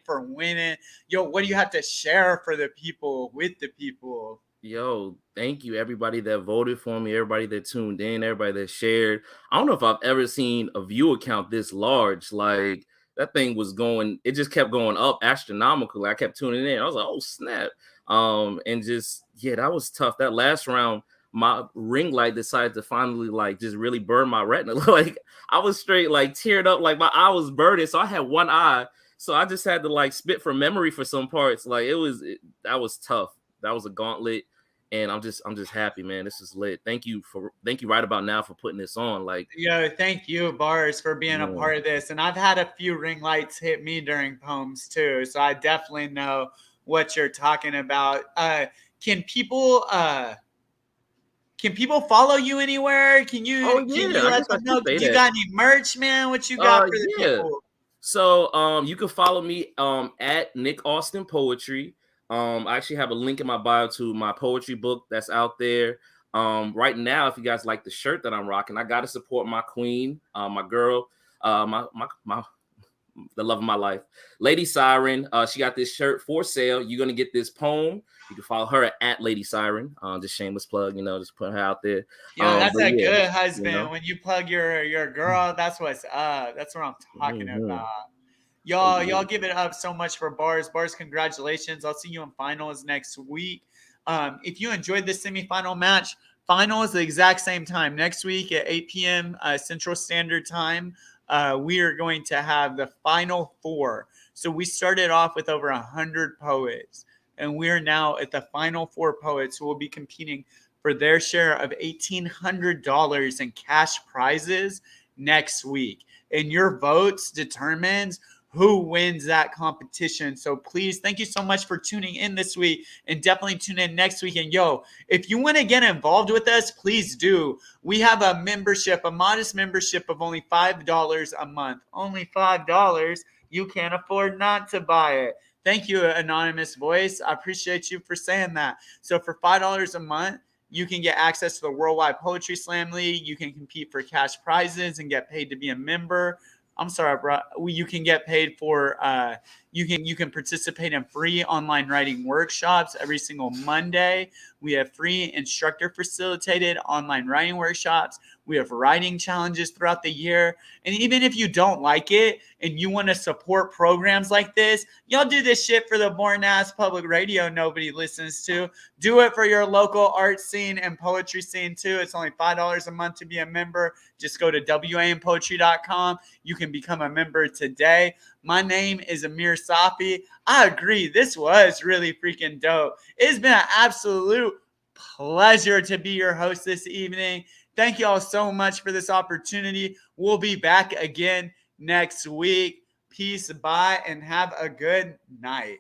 for winning. Yo, what do you have to share for the people, with the people? Yo, thank you, everybody that voted for me, everybody that tuned in, everybody that shared. I don't know if I've ever seen a viewer count this large. Like, that thing was going, it just kept going up astronomically. I kept tuning in. I was like, oh, snap. And just, yeah, that was tough. That last round, my ring light decided to finally, like, just really burn my retina. Like, I was straight, like, teared up, like, my eye was burning. So I had one eye. So I just had to, like, spit from memory for some parts. Like, that was tough. That was a gauntlet. And I'm just happy, man. This is lit. Thank you Right About Now for putting this on. Like, yo, thank you, Bars, for being a part of this. And I've had a few ring lights hit me during poems too, so I definitely know what you're talking about. Can people follow you anywhere? Can you? Oh, yeah, can you let them know? You got any merch, man? What you got for the people? So you can follow me at Nick Austin Poetry. I actually have a link in my bio to my poetry book that's out there. Right now, if you guys like the shirt that I'm rocking, I gotta support my queen, my girl, the love of my life, Lady Siren. She got this shirt for sale. You're gonna get this poem. You can follow her at Lady Siren. Just shameless plug, just putting her out there. Yeah, that's a good husband. When you plug your girl, that's what's up. That's what I'm talking about. Y'all give it up so much for Bars. Bars, congratulations. I'll see you in finals next week. If you enjoyed this semifinal match, final is the exact same time next week at 8 p.m. Central Standard Time. we are going to have the final 4. So we started off with over 100 poets, and we're now at the final 4 poets who will be competing for their share of $1,800 in cash prizes next week. And your votes determines who wins that competition. So please, thank you so much for tuning in this week, and definitely tune in next week. And yo, if you want to get involved with us, please do. We have a membership, a modest membership of only $5 a month. Only $5. You can't afford not to buy it. Thank you, Anonymous Voice. I appreciate you for saying that. So for $5 a month, you can get access to the Worldwide Poetry Slam League. You can compete for cash prizes and get paid to be a member. I'm sorry, bro. You can get paid for you can participate in free online writing workshops every single Monday. We have free instructor facilitated online writing workshops. We have writing challenges throughout the year. And even if you don't like it and you want to support programs like this, y'all do this shit for the boring ass public radio nobody listens to. Do it for your local art scene and poetry scene too. It's only $5 a month to be a member. Just go to WAMpoetry.com. You can become a member today. My name is Amir Safi. I agree. This was really freaking dope. It's been an absolute pleasure to be your host this evening. Thank you all so much for this opportunity. We'll be back again next week. Peace, bye, and have a good night.